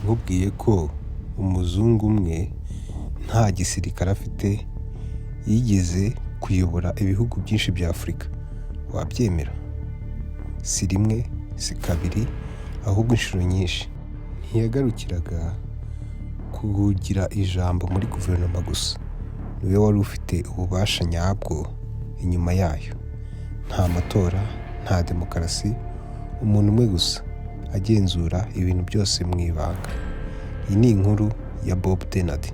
nkubwiye ko umuzungu umwe nta gisirikare afite yigeze kuyobora ibihugu byinshi bya Afurika, wabyemera? Si rimwe, si kabiri, ahubwo inshuro nyinshi. Ntiyagarukiraga kugira ijambo muri guverinoma gusa, niwe wari ufite ububasha nyabwo inyuma yayo. Nta matora, nta demokarasi, umuntu umwe gusa agenzura ibintu byose mu ibanga. Iyi ni inkuru ya Bob Denard,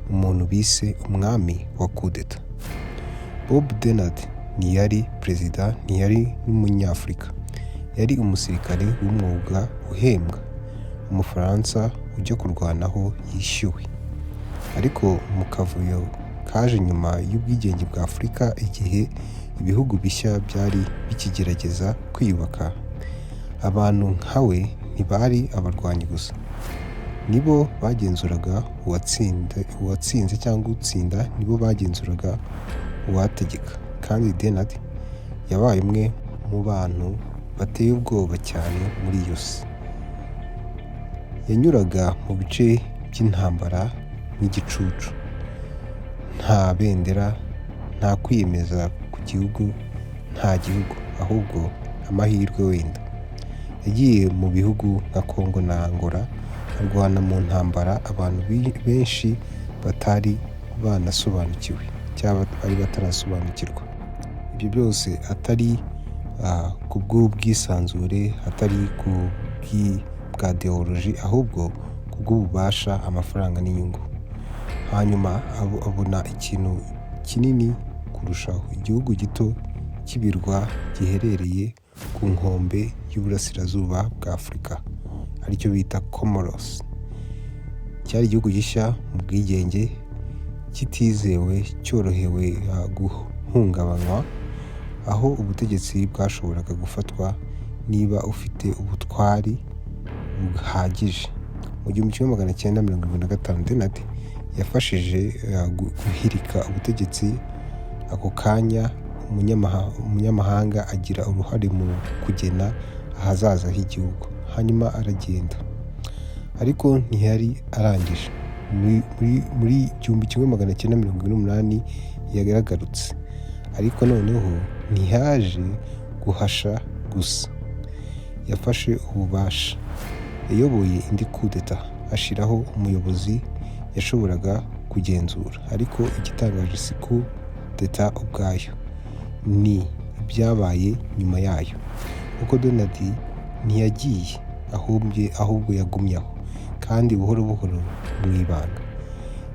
umuntu bise umwami wa kudeta. Bob Denard ntiyari perezida, ntiyari n'umunyafurika, yari umusirikare w'umwuga uhembwa, umufaransa ujya kurwanaho yishyuwe. Ariko mu kavuyo kaje nyuma y'ubwigenge bwa Afurika, igihe ibihugu bishya byari bikigerageza kwiyubaka, abantu nkawe ntibari abarwanyi gusa, nibo bagenzuraga uwatsinze cyangwa utsinda, nibo bagenzuraga uwategeka. Kandi Denard yabaye umwe mu bantu bateye ubwoba cyane muri iyo si. Yanyuraga mu bice by'intambara n'igicucu, nta bendera, nta kwiyemeza ku gihugu, nta gihugu, ahubwo amahirwe wenda. Yagiye mu bihugu nka Congo na Angola, arwana mu ntambara abantu benshi batari banasobanukiwe cyangwa bari batarasobanukirwa. Ibyo byose atari ku bw'ubwisanzure, atari ku bwa ideoloji, ahubwo ku bw'ububasha, amafaranga n'inyungu. Hanyuma abona ikintu kinini kurushaho, igihugu gito cy'ibirwa giherereye ku nkombe y'uburasirazuba bwa Afurika, aricyo bita Comoros. Cyari igihugu gishya mu bwigenge, kitizewe, cyorohewe guhungabanywa, aho ubutegetsi bwashoboraga gufatwa niba ufite ubutwari buhagije. Mu 1975 Denard yafashije guhirika ubutegetsi. Ako kanya umunyamahanga agira uruhare mu kugena ahazaza h'igihugu, hanyuma aragenda. Ariko ntiyari arangije. Muri 1978 yaragarutse, ariko noneho ntiyaje guhasha gusa, yafashe ububasha. Yayoboye indi kudeta, ashyiraho umuyobozi yashoboraga kugenzura. Ariko igitangaje si kudeta ubwayo, ni ibyabaye nyuma yayo. Kuko Denard ntiyagiye ahubwo yagumye aho, kandi buhoro buhoro mu ibanga.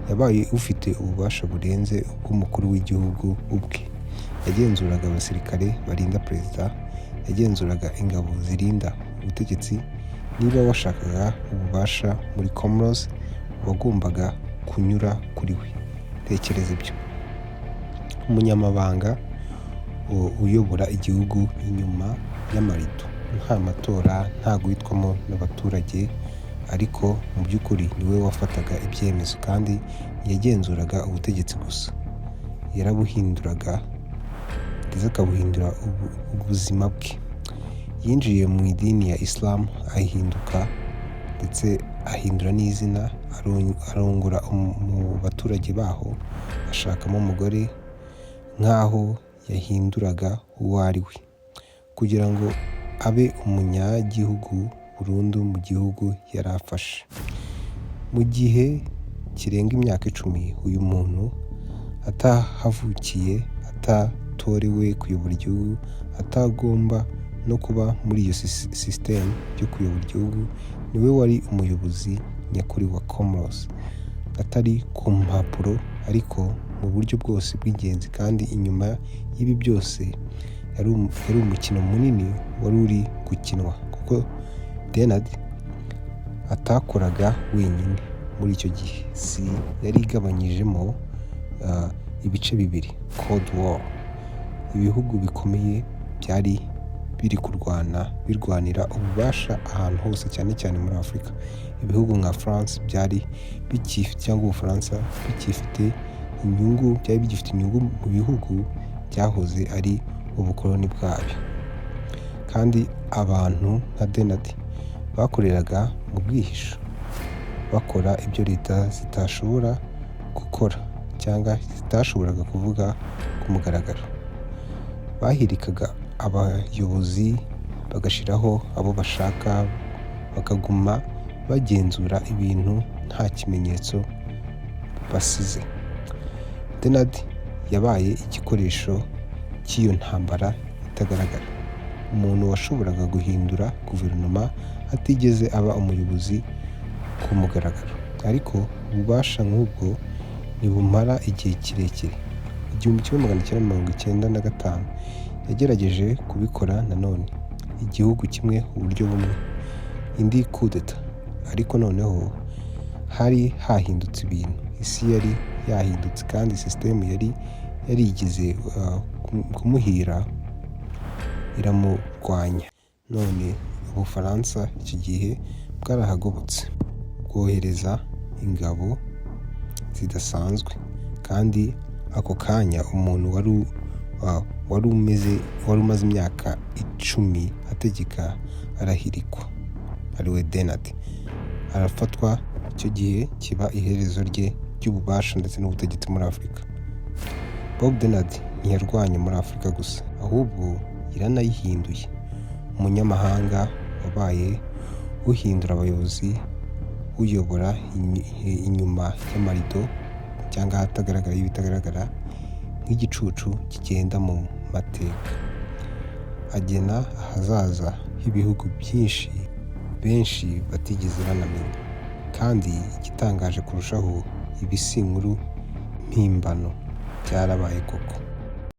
Yabaye ufite ububasha burenze ubw'umukuru w'igihugu ubwe. Yagenzuraga abasirikare barinda perezida, yagenzuraga ingabo zirinda ubutegetsi. Niba washakaga ububasha muri Comoros, wagombaga kunyura kuri we. Tekereza ibyo. Umunyamabanga uyobora igihugu inyuma y'amarido, nta matora, nta guhitwamo n'abaturage, ariko mu by'ukuri niwe wafataga ibyemezo, kandi yagenzuraga ubutegetsi gusa, yarabuhinduraga ndetse akabuhindura ubuzima bwe. Yinjiye mu idini ya Islam, ahinduka ndetse ahindura n'izina, arongora mu baturage baho, ashakamo umugore, nk'aho yahinduraga uwo ari we, kugira ngo abe umunyagihugu burundu mu gihugu yari afashe. Mu gihe kirenga imyaka 10, uyu muntu atahavukiye, atatorewe kuyobora igihugu, atagomba no kuba muri iyo sisiteme yo kuyobora igihugu, niwe wari umuyobozi nyakuri wa Comoros. Atari ku mpapuro, ariko mu buryo bwose bw'ingenzi. Kandi inyuma y'ibi byose yari umukino munini wari uri gukinwa, kuko Denard atakoraga wenyine. Muri icyo gihe si yari igabanyijemo ibice bibiri, Cold War. Ibihugu bikomeye byari biri birwanira ububasha ahantu hose, cyane cyane muri Afurika. Ibihugu nka France byari bigifite, cyangwa Ubufaransa byari bigifite inyungu mu bihugu byahoze ari ubukoloni bwabyo. Kandi abantu nka Denard bakoreraga mu bwihisho, bakora ibyo leta zitashobora gukora cyangwa zitashoboraga kuvuga ku mugaragaro. Bahirikaga abayobozi bagashyiraho abo bashaka, bakaguma bagenzura ibintu nta kimenyetso basize. Denad yabaye igikoresho cy'iyo ntambara itagaragara, umuntu washoboraga guhindura guverinoma atigeze aba umuyobozi ku mugaragaro. Ariko ububasha nk'ubwo ntibumara igihe kirekire. 1995 yagerageje kubikora nanone, igihugu kimwe uburyo bumwe, indi coup d'etat, ariko noneho hari hahindutse ibintu. Isi yari yahindutse kandi sisitemu yari yarigeze kumuhira iramurwanya. None Ubufaransa iki gihe bwarahagobotse, bwohereza ingabo zidasanzwe, kandi ako kanya umuntu wari umaze imyaka 10 ategeka arahirikwa, ariwe Denad arafatwa. Icyo gihe kiba iherezo rye ry'ububasha ndetse n'ubutegetsi muri Afurika. Bob Denad ntiyarwanye muri Afurika gusa, ahubwo yaranayihinduye. Umunyamahanga wabaye uhindura abayobozi, uyobora inyuma y'amarido cyangwa ahatagaragara y'ibitagaragara, nk'igicucu kigenda mu mateka. Agena ahazaza h'ibihugu benshi batigeze banamenya. Kandi igitangaje kurushaho, ibi si inkuru mpimbano, byarabaye koko.